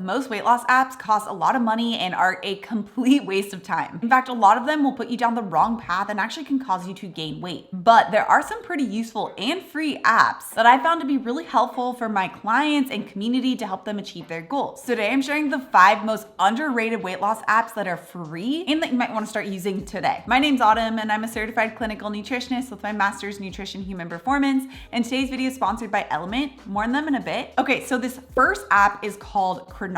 Most weight loss apps cost a lot of money and are a complete waste of time. In fact, a lot of them will put you down the wrong path and actually can cause you to gain weight. But there are some pretty useful and free apps that I found to be really helpful for my clients and community to help them achieve their goals. So today I'm sharing the 5 most underrated weight loss apps that are free and that you might want to start using today. My name's Autumn and I'm a certified clinical nutritionist with my master's in nutrition human performance, and today's video is sponsored by LMNT. More on them in a bit. Okay, so this first app is called Cronometer.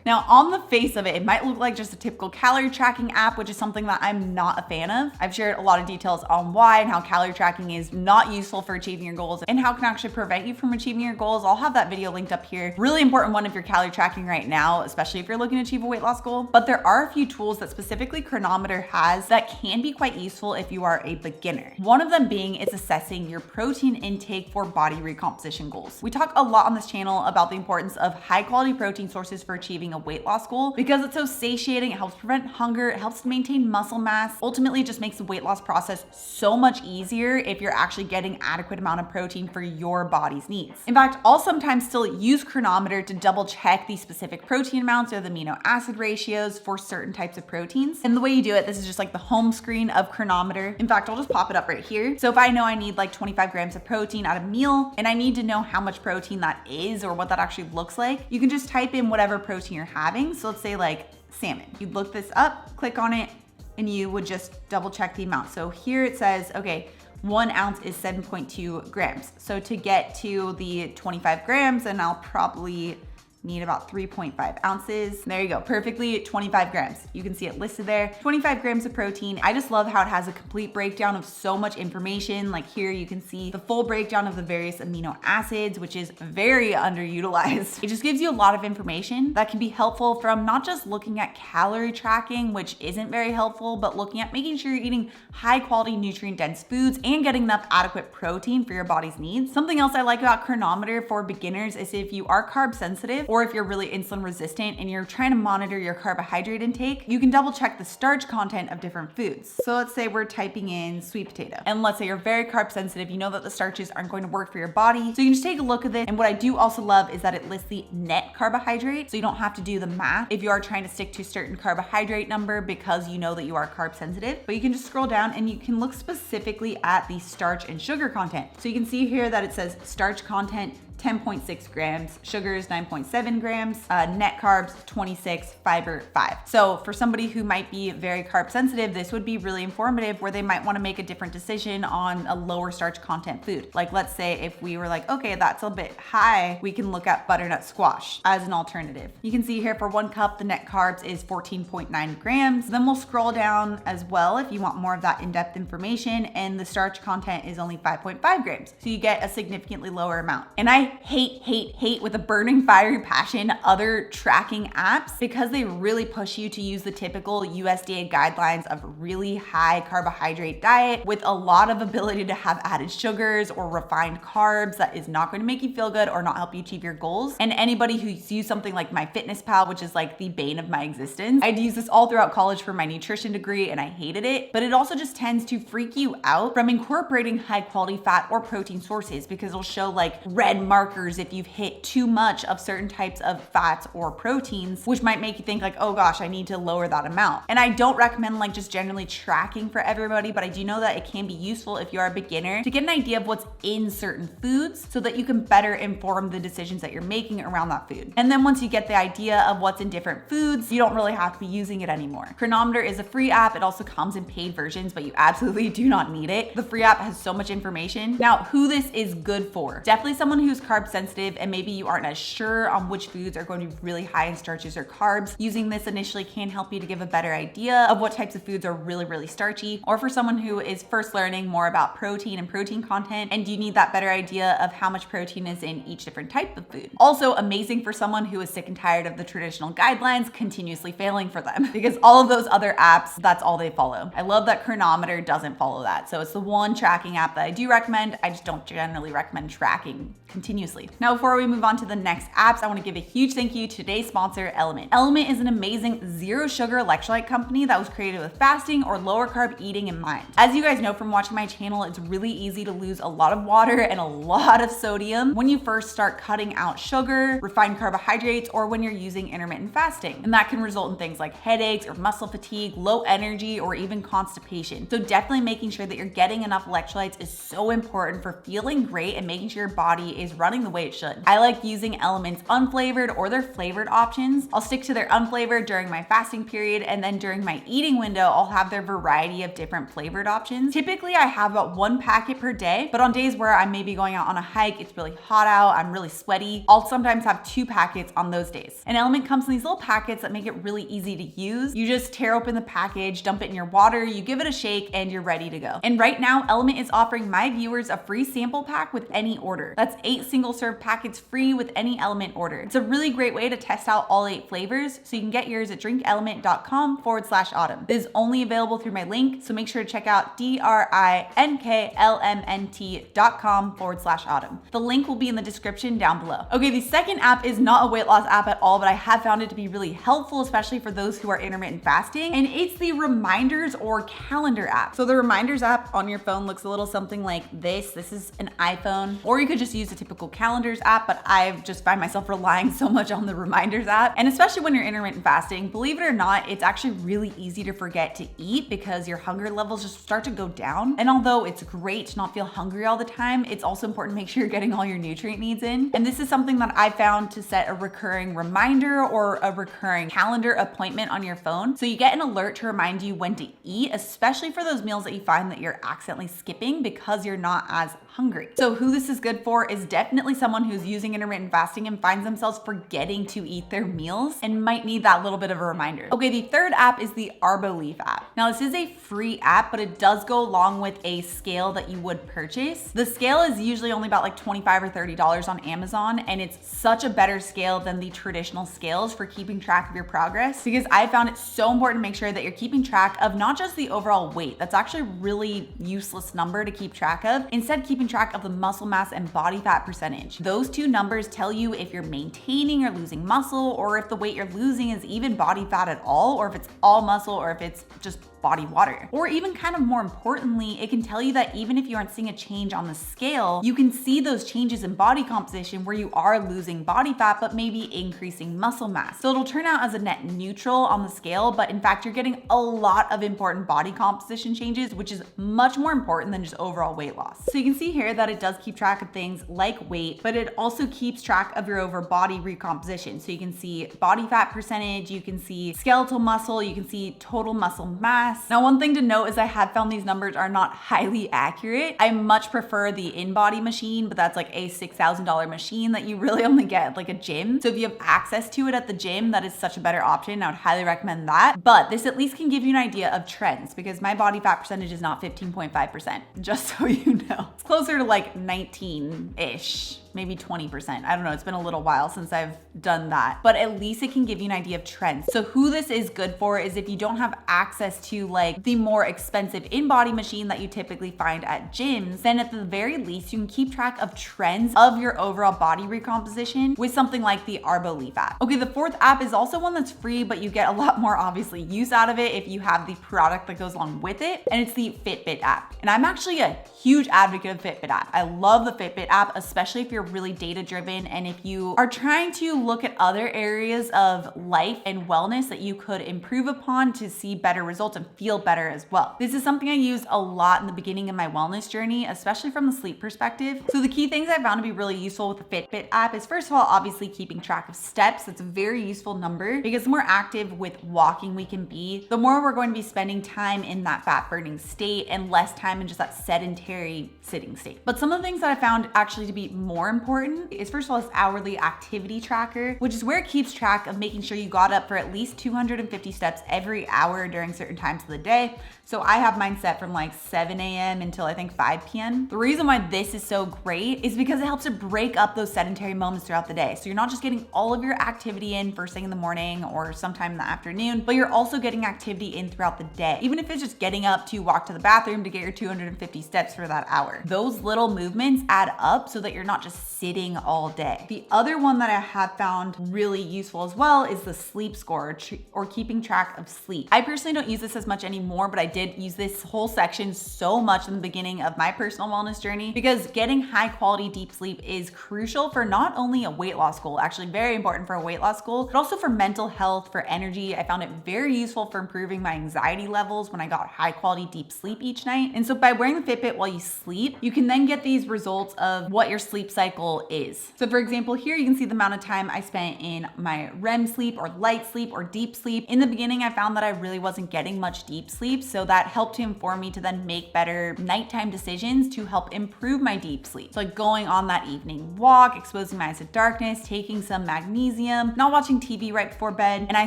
Now, on the face of it, it might look like just a typical calorie tracking app, which is something that I'm not a fan of. I've shared a lot of details on why and how calorie tracking is not useful for achieving your goals and how it can actually prevent you from achieving your goals. I'll have that video linked up here. Really important one if you're calorie tracking right now, especially if you're looking to achieve a weight loss goal. But there are a few tools that specifically Cronometer has that can be quite useful if you are a beginner. One of them being is assessing your protein intake for body recomposition goals. We talk a lot on this channel about the importance of high quality protein sources for achieving a weight loss goal because it's so satiating, it helps prevent hunger, it helps to maintain muscle mass. Ultimately, it just makes the weight loss process so much easier if you're actually getting adequate amount of protein for your body's needs. In fact, I'll sometimes still use Cronometer to double check the specific protein amounts or the amino acid ratios for certain types of proteins. And the way you do it, this is just like the home screen of Cronometer. In fact, I'll just pop it up right here. So if I know I need like 25 grams of protein at a meal and I need to know how much protein that is or what that actually looks like, you can just type in whatever protein you're having. So let's say like salmon. You'd look this up, click on it, and you would just double check the amount. So here it says, okay, 1 ounce is 7.2 grams. So to get to the 25 grams, and I'll probably need about 3.5 ounces. There you go, perfectly 25 grams. You can see it listed there, 25 grams of protein. I just love how it has a complete breakdown of so much information. Like here you can see the full breakdown of the various amino acids, which is very underutilized. It just gives you a lot of information that can be helpful from not just looking at calorie tracking, which isn't very helpful, but looking at making sure you're eating high quality nutrient dense foods and getting enough adequate protein for your body's needs. Something else I like about Cronometer for beginners is if you are carb sensitive, or if you're really insulin resistant and you're trying to monitor your carbohydrate intake, you can double check the starch content of different foods. So let's say we're typing in sweet potato, and let's say you're very carb sensitive, you know that the starches aren't going to work for your body. So you can just take a look at this. And what I do also love is that it lists the net carbohydrate. So you don't have to do the math if you are trying to stick to a certain carbohydrate number because you know that you are carb sensitive, but you can just scroll down and you can look specifically at the starch and sugar content. So you can see here that it says starch content 10.6 grams, sugars 9.7 grams, net carbs 26, fiber 5. So for somebody who might be very carb sensitive, this would be really informative where they might want to make a different decision on a lower starch content food. Like let's say if we were like, okay, that's a bit high, we can look at butternut squash as an alternative. You can see here for 1 cup, the net carbs is 14.9 grams. Then we'll scroll down as well if you want more of that in-depth information, and the starch content is only 5.5 grams. So you get a significantly lower amount. And I hate with a burning fiery passion other tracking apps because they really push you to use the typical USDA guidelines of really high carbohydrate diet with a lot of ability to have added sugars or refined carbs that is not going to make you feel good or not help you achieve your goals. And anybody who's used something like MyFitnessPal, which is like the bane of my existence, I'd use this all throughout college for my nutrition degree and I hated it, but it also just tends to freak you out from incorporating high quality fat or protein sources because it'll show like red markers if you've hit too much of certain types of fats or proteins, which might make you think like, oh gosh, I need to lower that amount. And I don't recommend like just generally tracking for everybody, but I do know that it can be useful if you are a beginner to get an idea of what's in certain foods so that you can better inform the decisions that you're making around that food. And then once you get the idea of what's in different foods, you don't really have to be using it anymore. Cronometer is a free app. It also comes in paid versions, but you absolutely do not need it. The free app has so much information. Now, who this is good for? Definitely someone who's carb sensitive and maybe you aren't as sure on which foods are going to be really high in starches or carbs. Using this initially can help you to give a better idea of what types of foods are really starchy, or for someone who is first learning more about protein and protein content and you need that better idea of how much protein is in each different type of food. Also amazing for someone who is sick and tired of the traditional guidelines continuously failing for them because all of those other apps, that's all they follow. I love that Cronometer doesn't follow that. So it's the one tracking app that I do recommend. I just don't generally recommend tracking continuously continuously. Now, before we move on to the next apps, I want to give a huge thank you to today's sponsor, LMNT. LMNT is an amazing zero sugar electrolyte company that was created with fasting or lower carb eating in mind. As you guys know from watching my channel, it's really easy to lose a lot of water and a lot of sodium when you first start cutting out sugar, refined carbohydrates, or when you're using intermittent fasting. And that can result in things like headaches or muscle fatigue, low energy, or even constipation. So definitely making sure that you're getting enough electrolytes is so important for feeling great and making sure your body is running the way it should. I like using LMNT's unflavored or their flavored options. I'll stick to their unflavored during my fasting period, and then during my eating window, I'll have their variety of different flavored options. Typically, I have about 1 packet per day, but on days where I may be going out on a hike, it's really hot out, I'm really sweaty, I'll sometimes have 2 packets on those days. And LMNT comes in these little packets that make it really easy to use. You just tear open the package, dump it in your water, you give it a shake, and you're ready to go. And right now, LMNT is offering my viewers a free sample pack with any order. That's 8 single-serve packets free with any LMNT order. It's a really great way to test out all 8 flavors, so you can get yours at drinklmnt.com/autumn. It is only available through my link, so make sure to check out drinklmnt.com/autumn. The link will be in the description down below. Okay, the second app is not a weight loss app at all, but I have found it to be really helpful, especially for those who are intermittent fasting, and it's the Reminders or Calendar app. So the Reminders app on your phone looks a little something like this. This is an iPhone, or you could just use a typical Calendars app, but I just find myself relying so much on the Reminders app. And especially when you're intermittent fasting, believe it or not, it's actually really easy to forget to eat because your hunger levels just start to go down. And although it's great to not feel hungry all the time, it's also important to make sure you're getting all your nutrient needs in. And this is something that I found to set a recurring reminder or a recurring calendar appointment on your phone. So you get an alert to remind you when to eat, especially for those meals that you find that you're accidentally skipping because you're not as hungry. So who this is good for is definitely someone who's using intermittent fasting and finds themselves forgetting to eat their meals and might need that little bit of a reminder. Okay, the third app is the Arboleaf app. Now this is a free app, but it does go along with a scale that you would purchase. The scale is usually only about like $25 or $30 on Amazon, and it's such a better scale than the traditional scales for keeping track of your progress, because I found it so important to make sure that you're keeping track of not just the overall weight. That's actually a really useless number to keep track of. Instead, keeping track of the muscle mass and body fat percentage. Those two numbers tell you if you're maintaining or losing muscle, or if the weight you're losing is even body fat at all, or if it's all muscle, or if it's just body water. Or even kind of more importantly, it can tell you that even if you aren't seeing a change on the scale, you can see those changes in body composition where you are losing body fat, but maybe increasing muscle mass. So it'll turn out as a net neutral on the scale, but in fact, you're getting a lot of important body composition changes, which is much more important than just overall weight loss. So you can see here that it does keep track of things like weight, but it also keeps track of your overall body recomposition. So you can see body fat percentage, you can see skeletal muscle, you can see total muscle mass. Now, one thing to note is I have found these numbers are not highly accurate. I much prefer the InBody machine, but that's like a $6,000 machine that you really only get at like a gym. So if you have access to it at the gym, that is such a better option. I would highly recommend that. But this at least can give you an idea of trends, because my body fat percentage is not 15.5%, just so you know. It's closer to like 19-ish. Maybe 20%. I don't know. It's been a little while since I've done that, but at least it can give you an idea of trends. So who this is good for is if you don't have access to like the more expensive InBody machine that you typically find at gyms, then at the very least, you can keep track of trends of your overall body recomposition with something like the Arboleaf app. Okay, the fourth app is also one that's free, but you get a lot more obviously use out of it if you have the product that goes along with it, and it's the FitBit app. And I'm actually a huge advocate of FitBit app. I love the FitBit app, especially if you're really data driven and if you are trying to look at other areas of life and wellness that you could improve upon to see better results and feel better as well. This is something I used a lot in the beginning of my wellness journey, especially from the sleep perspective. So the key things I found to be really useful with the FitBit app is, first of all, obviously keeping track of steps. That's a very useful number, because the more active with walking we can be, the more we're going to be spending time in that fat burning state and less time in just that sedentary sitting state. But some of the things that I found actually to be more important is, first of all, this hourly activity tracker, which is where it keeps track of making sure you got up for at least 250 steps every hour during certain times of the day. So I have mine set from like 7 a.m. until I think 5 p.m. The reason why this is so great is because it helps to break up those sedentary moments throughout the day. So you're not just getting all of your activity in first thing in the morning or sometime in the afternoon, but you're also getting activity in throughout the day. Even if it's just getting up to walk to the bathroom to get your 250 steps for that hour. Those little movements add up so that you're not just sitting all day. The other one that I have found really useful as well is the sleep score, or keeping track of sleep. I personally don't use this as much anymore, but I did use this whole section so much in the beginning of my personal wellness journey, because getting high quality deep sleep is crucial for not only a weight loss goal, actually very important for a weight loss goal, but also for mental health, for energy. I found it very useful for improving my anxiety levels when I got high quality deep sleep each night. And so by wearing the Fitbit while you sleep, you can then get these results of what your sleep cycle is. So for example, here you can see the amount of time I spent in my REM sleep or light sleep or deep sleep. In the beginning, I found that I really wasn't getting much deep sleep, so that helped to inform me to then make better nighttime decisions to help improve my deep sleep. So like going on that evening walk, exposing my eyes to darkness, taking some magnesium, not watching TV right before bed, and I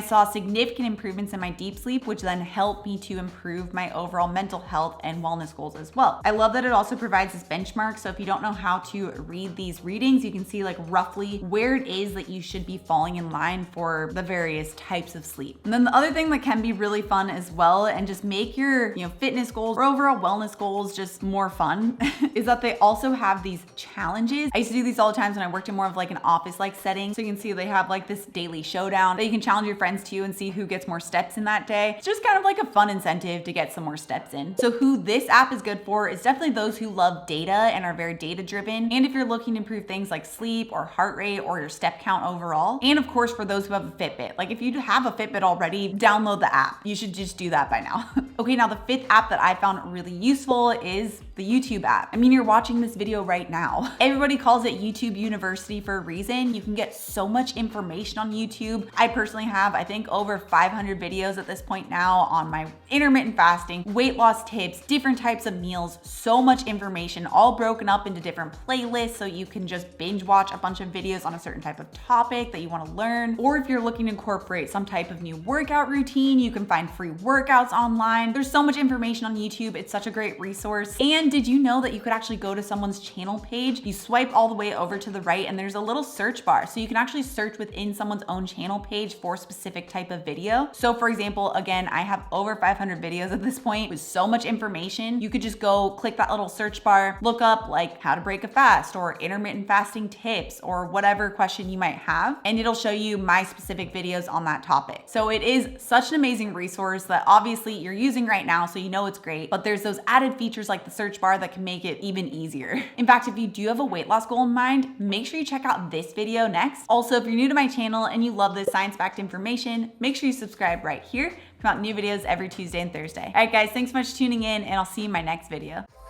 saw significant improvements in my deep sleep, which then helped me to improve my overall mental health and wellness goals as well. I love that it also provides this benchmark, so if you don't know how to read these readings, you can see like roughly where it is that you should be falling in line for the various types of sleep. And then the other thing that can be really fun as well, and just make your fitness goals or overall wellness goals just more fun, is that they also have these challenges. I used to do these all the time when I worked in more of like an office-like setting. So you can see they have like this daily showdown that you can challenge your friends to and see who gets more steps in that day. It's just kind of like a fun incentive to get some more steps in. So who this app is good for is definitely those who love data and are very data driven. And if you're looking to improve things like sleep or heart rate or your step count overall. And of course, for those who have a Fitbit, like if you have a Fitbit already, download the app. You should just do that by now. Okay, now the fifth app that I found really useful is the YouTube app. I mean, you're watching this video right now. Everybody calls it YouTube University for a reason. You can get so much information on YouTube. I personally have, I think, over 500 videos at this point now on my intermittent fasting, weight loss tips, different types of meals, so much information, all broken up into different playlists so you can just binge watch a bunch of videos on a certain type of topic that you want to learn. Or if you're looking to incorporate some type of new workout routine, you can find free workouts online. There's so much information on YouTube. It's such a great resource. And did you know that you could actually go to someone's channel page? You swipe all the way over to the right and there's a little search bar. So you can actually search within someone's own channel page for a specific type of video. So for example, again, I have over 500 videos at this point with so much information. You could just go click that little search bar, look up like how to break a fast or intermittent fasting tips or whatever question you might have, and it'll show you my specific videos on that topic. So it is such an amazing resource that obviously you're using right now, so you know it's great, but there's those added features like the search bar that can make it even easier. In fact, if you do have a weight loss goal in mind, make sure you check out this video next. Also, if you're new to my channel and you love this science-backed information, make sure you subscribe right here. Come out new videos every Tuesday and Thursday. All right, guys, thanks so much for tuning in, and I'll see you in my next video.